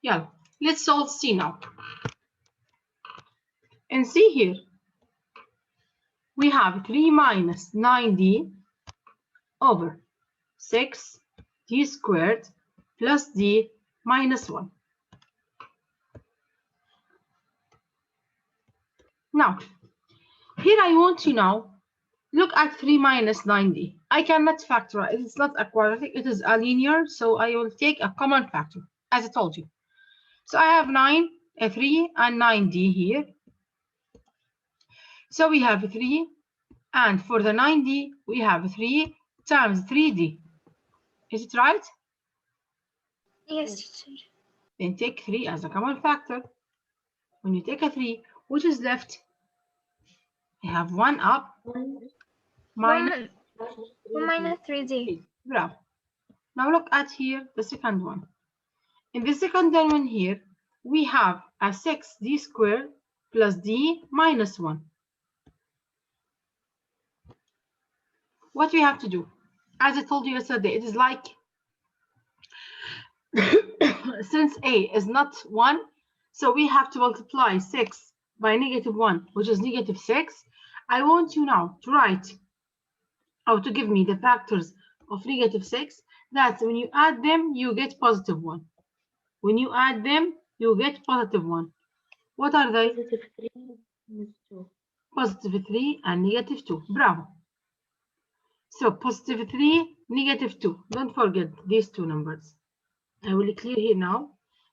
Yeah, let's solve C now. And see here, we have 3 minus 9d over 6d squared plus d minus 1. Now, here I want to now look at 3 minus 9d. I cannot factorize. It's not a quadratic, it is a linear, so I will take a common factor, as I told you. So I have 3 and 9d here. So we have 3, and for the 9d, we have 3 times 3d. Is it right? Yes, teacher. Then take 3 as a common factor. When you take a 3, which is left? I have 1 up, minus 1 minus 3d. Bravo. Now look at here, the second one. In the second one here, we have a 6d squared plus d minus 1. What we have to do? As I told you yesterday, it is like, since a is not 1, so we have to multiply 6 by negative 1, which is negative 6. I want you now to write, or to give me the factors of negative 6, that when you add them, you get positive 1. When you add them, you get positive 1. What are they? Positive 3 minus 2. Positive 3 and negative 2. Bravo. So positive 3, negative 2. Don't forget these two numbers. I will clear here now.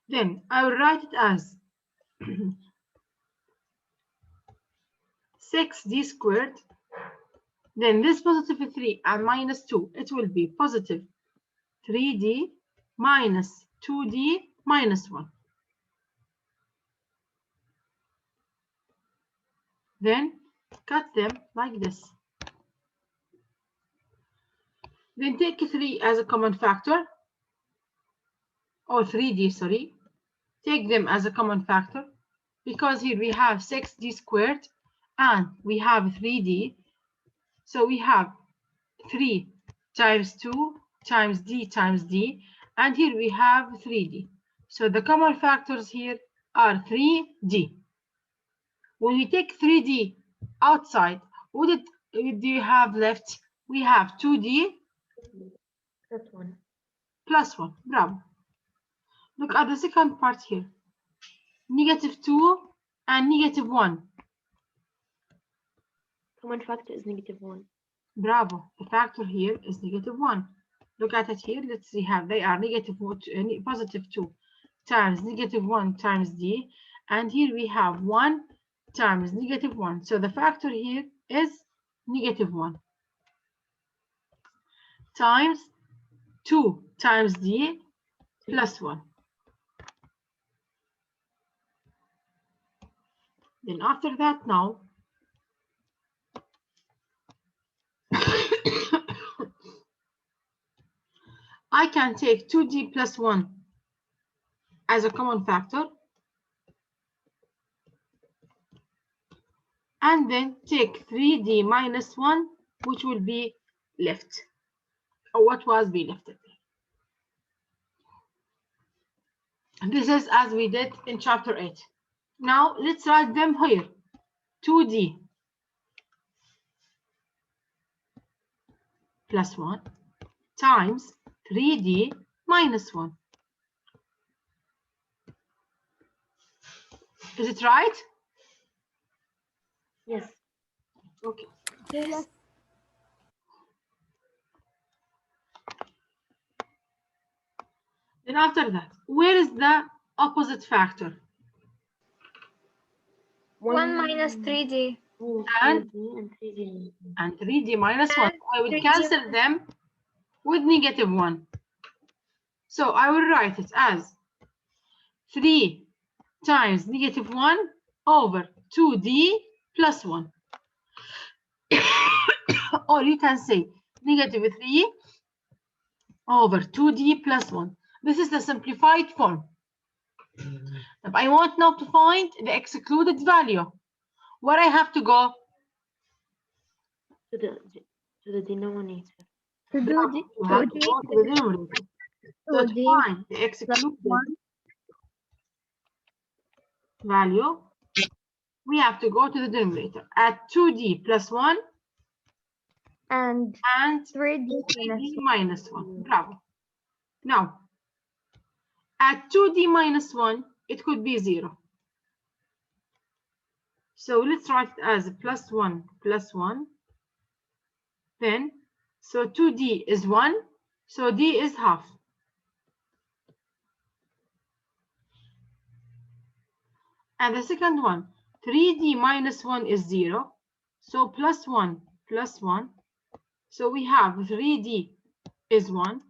Then I will write it as 6d squared. Then this positive 3 and minus 2, it will be positive 3d minus 2d minus 1. Then cut them like this. Then take 3 as a common factor, or 3d, sorry. Take them as a common factor, because here we have 6d squared and we have 3d. So we have 3 times 2 times d, and here we have 3d. So the common factors here are 3d. When we take 3d outside, what do you have left? We have 2d plus 1. Bravo. Look at the second part here. Negative 2 and negative 1. Common factor is negative 1. Bravo. The factor here is negative 1. Look at it here. Let's see how they are. Positive 2 times negative 1 times d. And here we have 1 times negative 1. So the factor here is negative 1 times 2 times d plus 1. Then after that now, I can take 2d plus 1 as a common factor, and then take 3d minus 1, which will be left, or what was be left. And this is as we did in chapter 8. Now let's write them here. 2d plus 1 times 3d minus 1. Is it right? Yes. Okay. Yes. Then after that, where is the opposite factor? 1 minus 3d. And 3d. And 3d minus 1. I will 3d cancel them with negative 1. So I will write it as 3 times negative 1 over 2d plus 1. Or you can say negative 3 over 2d plus 1. This is the simplified form. If I want now to find the excluded value, where I have to go? To the denominator. To do the You have to go to the numerator. So to find the excluded value, we have to go to the denominator. Add 2d plus 1 And and 3D 3d minus 1. Bravo. Now, at 2d minus 1, it could be 0. So let's write it as plus 1 plus 1. Then, so 2d is 1, so d is half. And the second one, 3d minus 1 is 0, so plus 1 plus 1. So we have 3d is 1,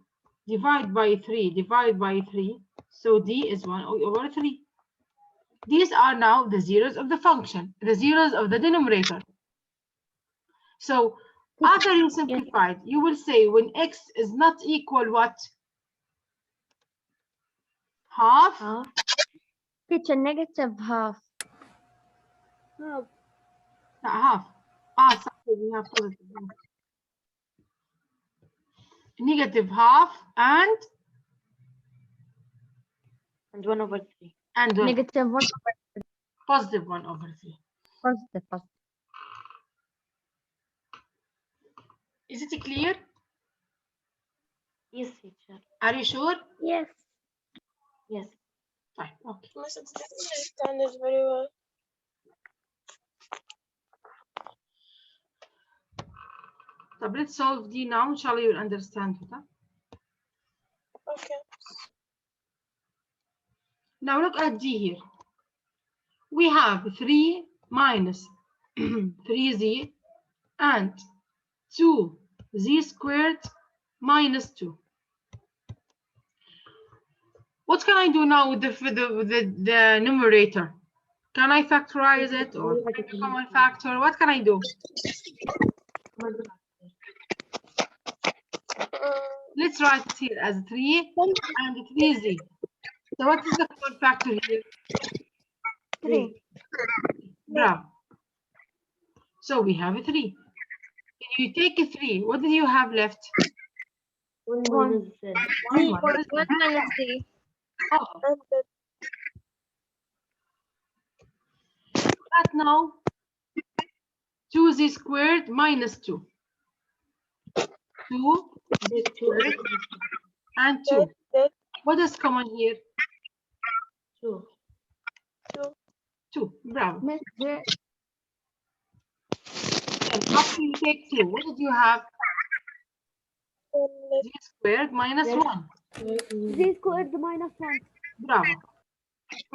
divide by 3, so d is 1 over 3. These are now the zeros of the function, the zeros of the denominator. So after you simplified, you will say when x is not equal what? Half? Half. Teacher, negative half. Not half. Ah, sorry, we have positive half. Negative half and 1 over 3. and 1. Negative 1 Positive 1 over 3. positive. Is it clear? Yes, teacher. Are you sure? Yes. Yes. Fine. Okay. Miss, I didn't understand it very well. So let's solve D now. Inshallah, you will understand it. Huh? Okay. Now look at D here. We have 3 minus 3z and 2z squared minus 2. What can I do now with the numerator? Can I factorize it or find a common factor? What can I do? Let's write it here as 3 and 3z. So what is the common factor here? 3. Bravo. So we have a 3. When you take a 3, what do you have left? 1 minus z. 1 minus d. Oh, And the that now 2z squared minus 2. 2 squared and 2. that What is common here? 2. 2. Bravo. Miss, there- And after you take 2, what did you have? Z squared minus Yes. 1. z squared minus 1. Bravo.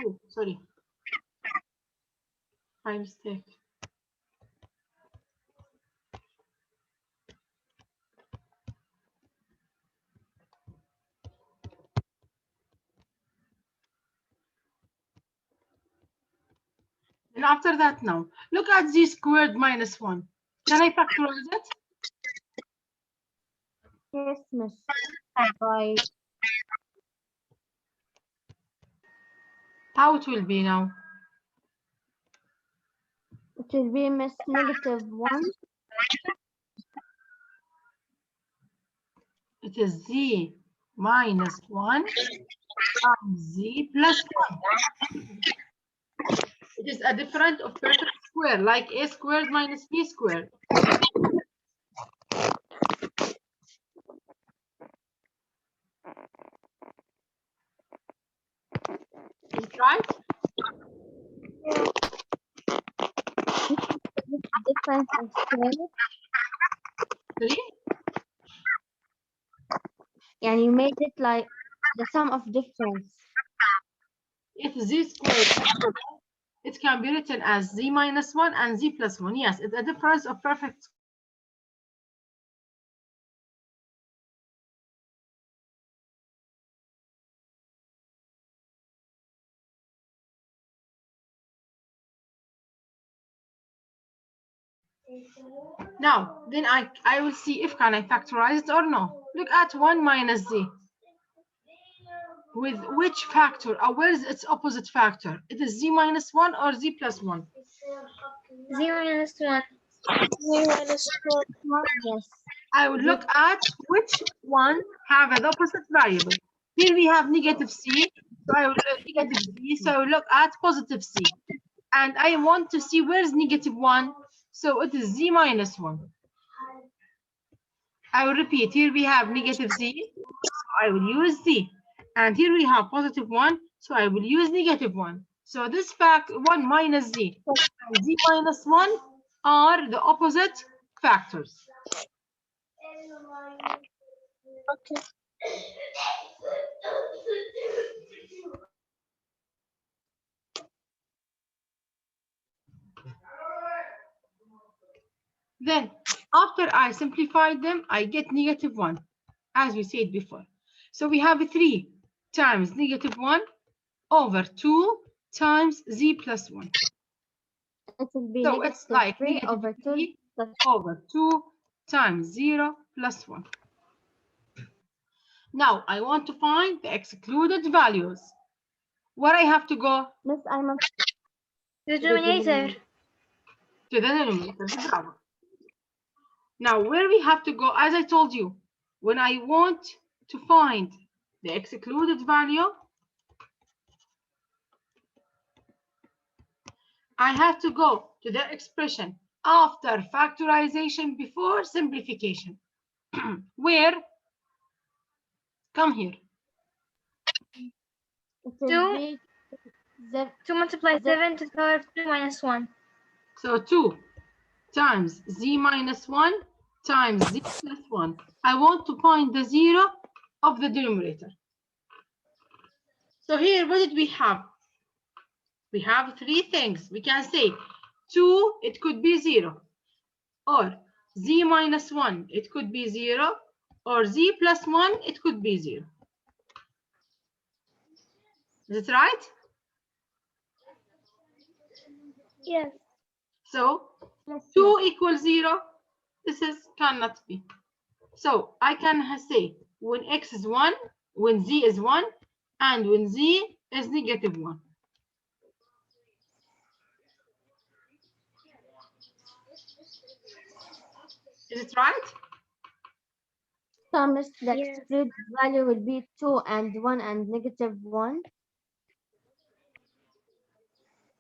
Oh, sorry. My mistake. And after that now, look at z squared minus 1. Can I factorize it? Yes, miss. By How it will be now? it will be miss negative 1. It is z minus 1 times z plus 1. It is a difference of perfect square, like a squared minus b squared. Is it right? Difference of square. 3? And you made it like the sum of difference. If z squared, it can be written as z minus 1 and z plus 1. Yes, it's a difference of perfect square. Now, then I will see if can I factorize it or no. Look at 1 minus z. With which factor, or where is its opposite factor? It is z minus 1 or z plus 1? 0 minus 1. 0 minus 1. Yes. I would look at which one have an opposite variable. Here we have negative c, so I will negative Z, so I will look at positive C. And I want to see where's negative 1. So it is Z minus 1. I will repeat. Here we have negative Z, so I will use Z. And here we have positive 1, so I will use negative 1. So this fact 1 minus Z and Z minus 1 are the opposite factors. Okay. Then, after I simplified them, I get negative 1, as we said before. So we have 3 times negative 1 over 2 times Z plus 1. It will be So negative it's like 3 negative over 2 3 plus over 2 times 0 plus 1. Now, I want to find the excluded values. Where I have to go? Miss Ayman. The denominator. To the denominator. Bravo. Now, where we have to go, as I told you, when I want to find the excluded value, I have to go to the expression after factorization before simplification. Where? Come here. It will 2. be Z 2 multiply Z 7 to the power of 2 minus 1. So 2 times Z minus 1 times Z plus 1. I want to find the 0 of the denominator. So here, what did we have? We have 3 things. We can say 2, it could be 0. Or Z minus 1, it could be 0. Or Z plus 1, it could be 0. Is it right? Yes. So 2 equals 0. This is cannot be. So I can say when X is 1, when Z is 1, and when Z is negative 1. Is it right? So Miss, the Yes. excluded value will be 2 and 1 and negative 1.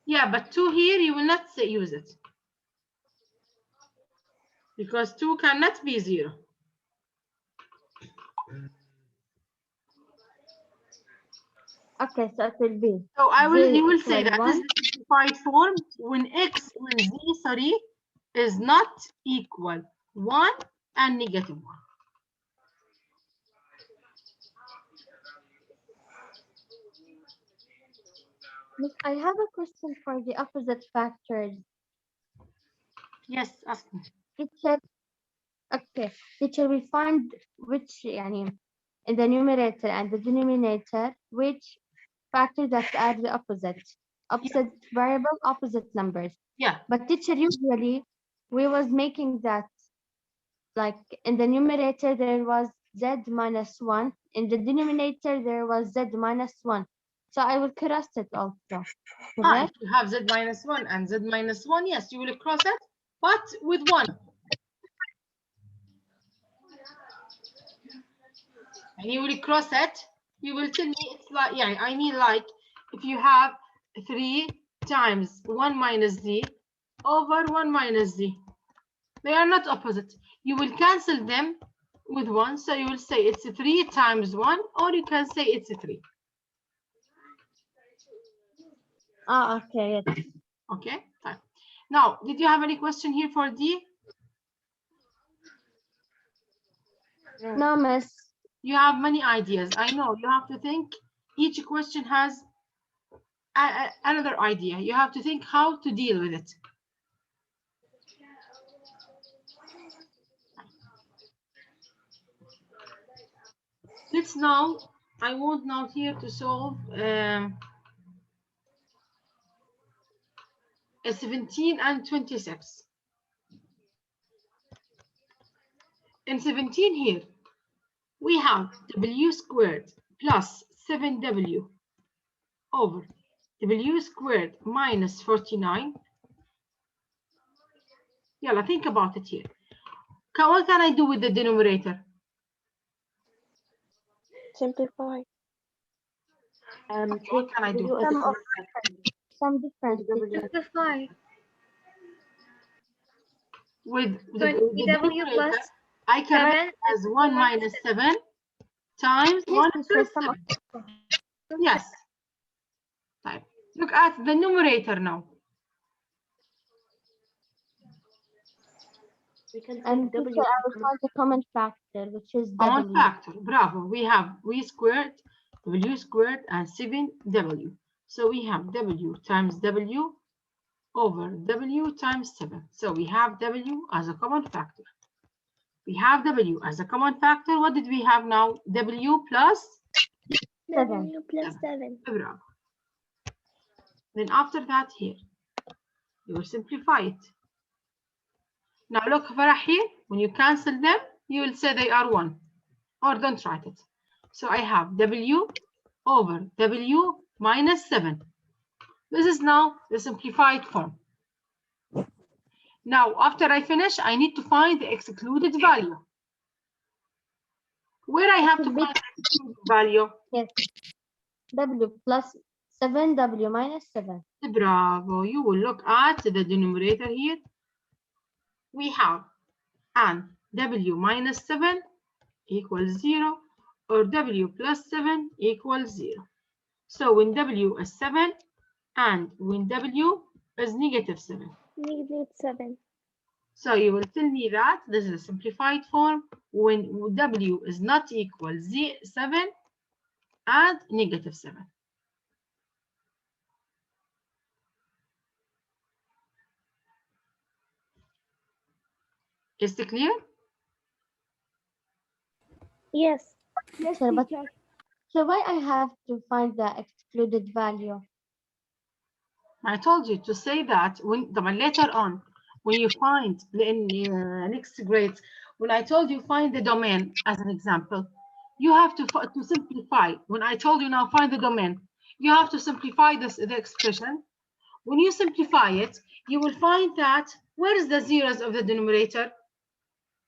Yeah, but 2 here, you will not say use it. Because 2 cannot be 0. Okay, so it will be So you will say equal that 1. is the simplified form when Z, is not equal 1 and negative 1. Miss, I have a question for the opposite factors. Yes, ask me. Teacher, okay, teacher, we find which, يعني, in the numerator and the denominator, which factors that are the opposite variable, opposite numbers. Yeah. But teacher, usually we was making that, like in the numerator there was Z minus 1, in the denominator there was Z minus 1. So I will cross it also. If Correct? you have Z minus 1 and Z minus 1, yes, you will cross it, but with 1. And you will cross it, you will tell me it's like, yeah, I mean like if you have 3 times 1 minus Z over 1 minus Z. They are not opposite. You will cancel them with 1, so you will say it's 3 times 1, or you can say it's 3. Ah, okay. Yes. Okay, fine. Now, did you have any question here for D? No, miss. You have many ideas. I know you have to think. Each question has another idea. You have to think how to deal with it. Let's now, I want now here to solve a 17 and 26. In 17 here, we have W squared plus 7W over W squared minus 49. Yalla, think about it here. What can I do with the denominator? Simplify. What can I do? Some difference. Simplify. With So it will be W numerator, plus I can write 7 it as 1 minus 7 times 1 Yes, plus some 7. Yes. Type. Look at the numerator now. and teacher, I will find the common factor, which is Common W. factor. Bravo. We have V squared, W squared, and 7W. So we have W times W over W times 7. So we have W as a common factor. We have W as a common factor. What did we have now? W plus 7. W plus 7. Bravo. Then after that here, you will simplify it. Now look, Farah, here, when you cancel them, you will say they are 1. Or don't write it. So I have W over W minus 7. This is now the simplified form. Now, after I finish, I need to find the excluded value. Where I have to find the excluded value? Yes. W plus 7, W minus 7. Bravo. You will look at the denominator here. We have and W minus 7 equals 0 or W plus 7 equals 0. So when W is 7 and when W is negative 7. Negative 7. So you will tell me that this is a simplified form when W is not equal 7 and negative 7. Is it clear? Yes. Yes, but so why I have to find the excluded value? I told you to say that when later on, when you find in next grade, when I told you find the domain as an example, you have to simplify. When I told you now find the domain, you have to simplify the expression. When you simplify it, you will find that where is the zeros of the denominator?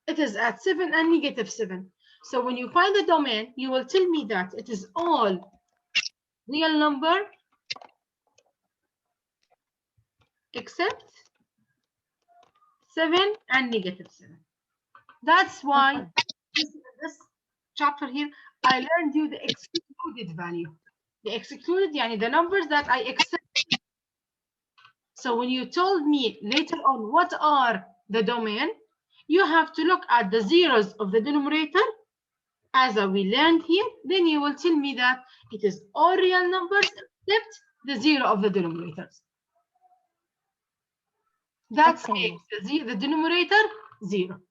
It is at 7 and negative 7. So when you find the domain, you will tell me that it is all real number except 7 and negative 7. That's why this chapter here, I learned you the excluded value. The excluded, yani the numbers that I accept. So when you told me later on what are the domain, you have to look at the zeros of the denominator as we learned here. Then you will tell me that it is all real numbers except the zero of the denominators. That's Okay. it. The denominator, 0.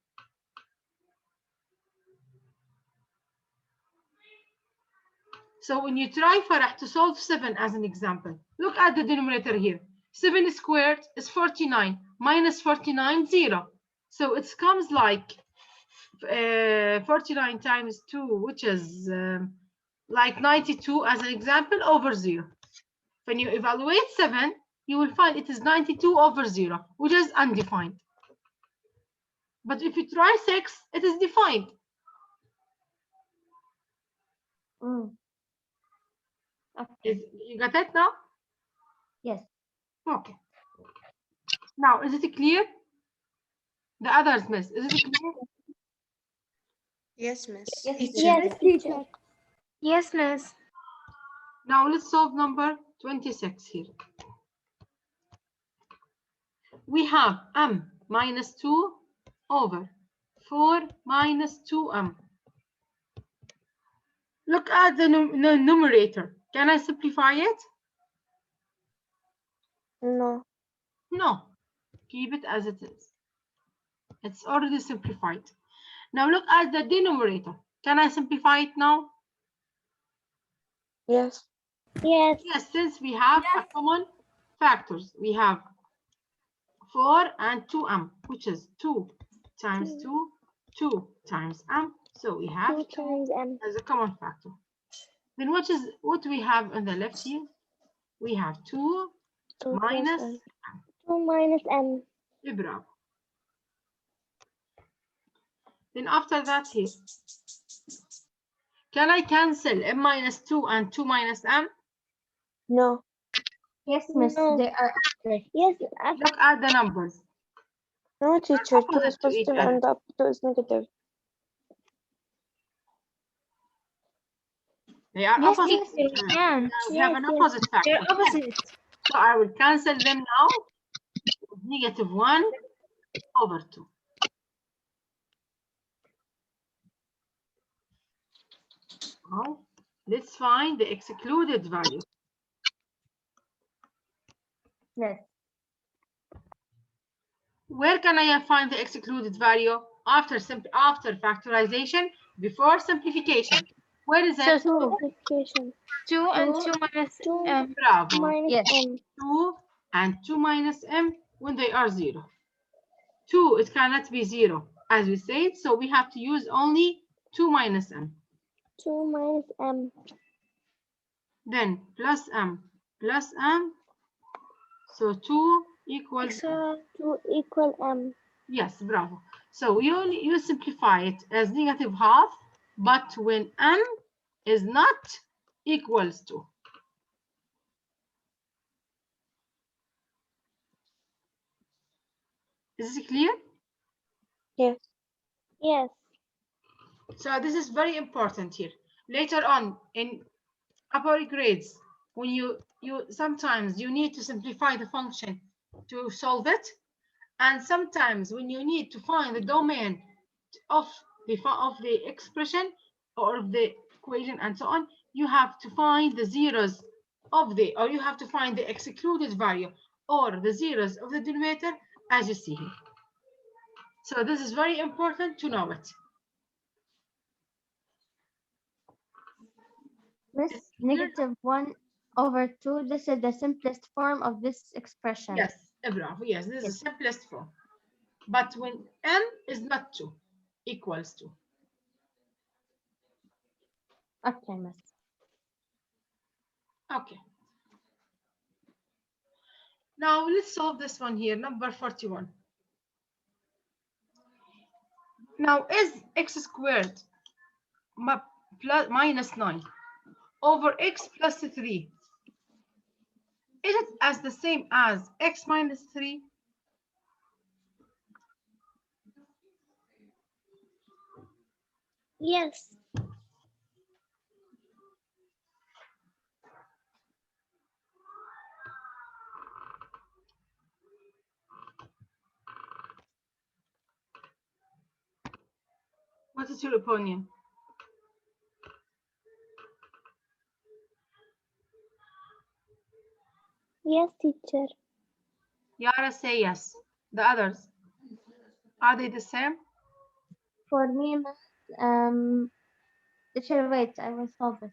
So when you try, Farah, to solve 7 as an example, look at the denominator here. 7 squared is 49, minus 49, 0. So it comes like 49 times 2, which is like 92 as an example, over 0. When you evaluate 7, you will find it is 92 over 0, which is undefined. But if you try 6, it is defined. Okay. You got it now? Yes. Okay. Now, is it clear? The others, miss, is it clear? Yes, miss. Yes, teacher. Yes, miss. Now let's solve number 26 here. We have m minus 2 over 4 minus 2m. Look at the numerator. Can I simplify it? No. No. Keep it as it is. It's already simplified. Now look at the denominator. Can I simplify it now? Yes. Yes. Yes, since we have a common factors. We have 4 and 2m, which is 2 times 2, 2 times m. So we have 2 times m. as a common factor. Then what we have on the left here? We have 2 minus 2 minus m. Bravo. Then after that here, can I cancel m minus 2 and 2 minus m? No. Yes, miss. No. They are accurate. Yes. Look at the numbers. No, teacher. 2 opposite is to each positive other. and up 2 is negative. They are Yes, opposite. teacher, we can. Now we have an Yes, opposite factor. They're opposite. So I will cancel them now. -1 over 2. Now, let's find the excluded value. Yes. Where can I find the excluded value? After factorization, before simplification. Where is it? Simplification. 2 and 2 minus 2 Bravo. minus Yes. m. 2 and 2 minus m when they are 0. 2, it cannot be 0, as we said, so we have to use only 2 minus m. 2 minus m. Then plus m plus m. So 2 equals, 2 equal m. yes, bravo. So you simplify it as -12, but when m is not equals to. Is it clear? Yes. Yes. So this is very important here. Later on in upper grades, when you sometimes you need to simplify the function to solve it, and sometimes when you need to find the domain of the expression or of the equation and so on, you have to find the zeros of the, or you have to find the excluded value or the zeros of the denominator, as you see here. So this is very important to know it. Miss, -1 over 2. This is the simplest form of this expression. Yes, bravo. Yes, this is the simplest form. But when m is not 2, equals 2. Okay, miss. Okay. Now let's solve this one here, number 41. Now is x squared minus 9 over x plus 3, is it as the same as x minus 3? Yes. What is your opinion? Yes, teacher. Yara say yes. The others, are they the same? For me, miss, teacher, wait, I will solve it.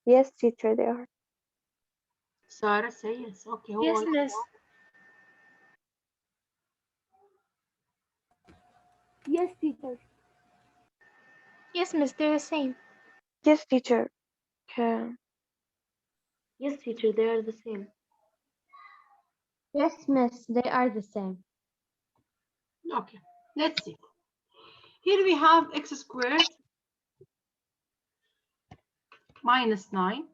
Yes, teacher, they are. Sarah say yes. Okay. Yes, miss. Yes, teacher. Yes, miss, they're the same. Yes, teacher. Okay. Yes, teacher, they are the same. Yes, miss, they are the same. Okay. Let's see. Here we have x squared minus 9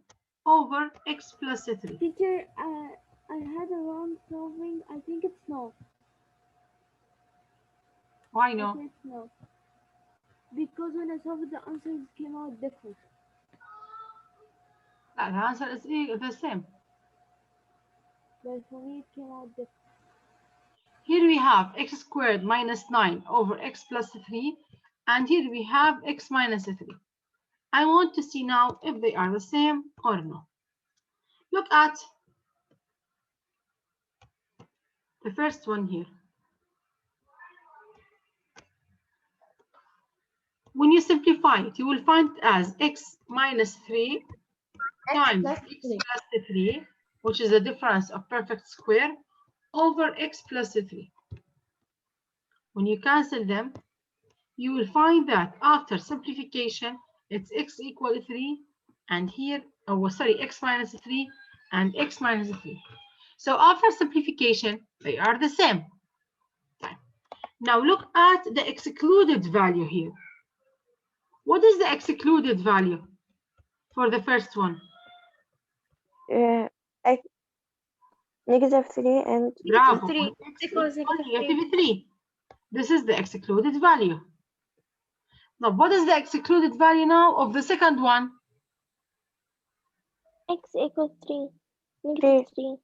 over x plus 3. Teacher, I had a wrong solving. I think it's no. Why I no? think it's no. Because when I solved the answers came out different. The answer is the same. But for me it came out different. Here we have x squared minus 9 over x plus 3, and here we have x minus 3. I want to see now if they are the same or no. Look at the first one here. When you simplify it, you will find it as x minus 3 times x plus 3, which is the difference of perfect square, over x plus 3. When you cancel them, you will find that after simplification, it's x equal 3, and here, oh sorry, x minus 3 and x minus 3. So after simplification, they are the same. Now look at the excluded value here. What is the excluded value for the first one? -3 and Bravo. 3. X Equals equals -3. -3. This is the excluded value. Now, what is the excluded value now of the second one? X equals 3. Three. -3.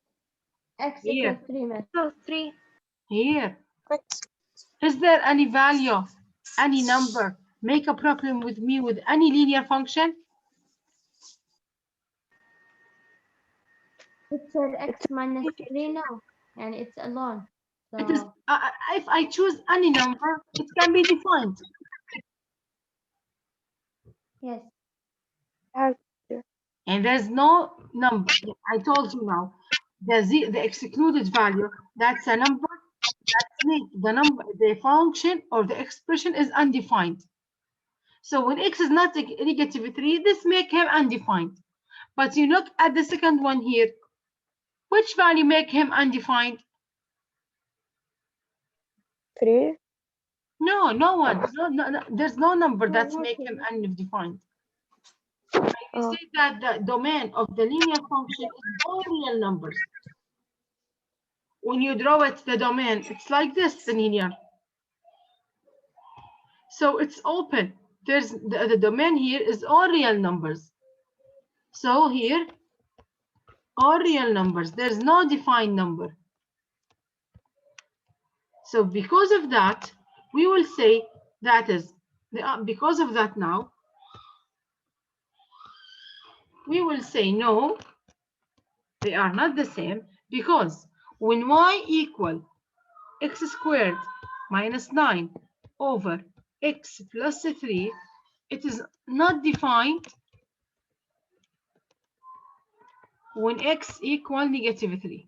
X Here. equals 3, miss. So 3. Here. Is there any value, any number, make a problem with me with any linear function? Teacher, X minus 3 now. And it's alone. It is, So, if I choose any number, it can be defined. yes. And there's no number. I told you now, the excluded value, that's a number, the number, the function or the expression is undefined. So when x is not -3, this make him undefined. But you look at the second one here, which value make him undefined? 3. No, no one. No, there's no number that's make him nothing. undefined. We say that the domain of the linear function is all real numbers. When you draw it, the domain, it's like this, the linear. So it's open. There's the domain here is all real numbers. So here, all real numbers. There's no defined number. So because of that, we will say that is, because of that now, we will say no, they are not the same, because when y equal x squared minus 9 over x plus 3, it is not defined when x equal -3.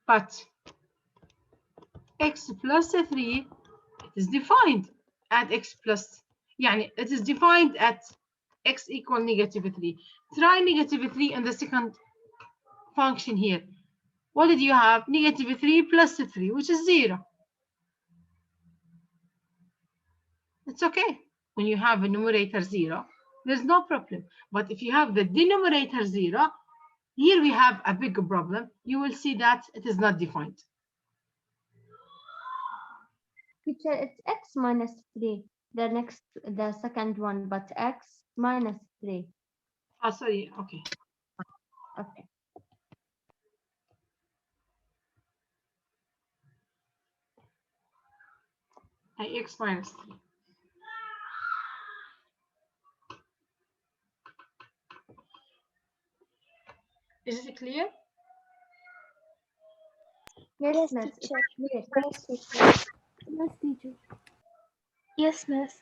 But x plus 3, it is defined at x plus, يعني it is defined at x equal -3. Try -3 in the second function here. What did you have? -3 plus 3, which is 0. It's okay. When you have a numerator 0, there's no problem. But if you have the denominator 0, here we have a big problem. You will see that it is not defined. Teacher, it's X minus 3. The second one, but X minus 3. Oh, sorry. Okay. Okay. X minus 3. Is it clear? Yes, Yes, miss. It's teacher. clear. Yes, teacher. Yes, teacher. Yes, miss.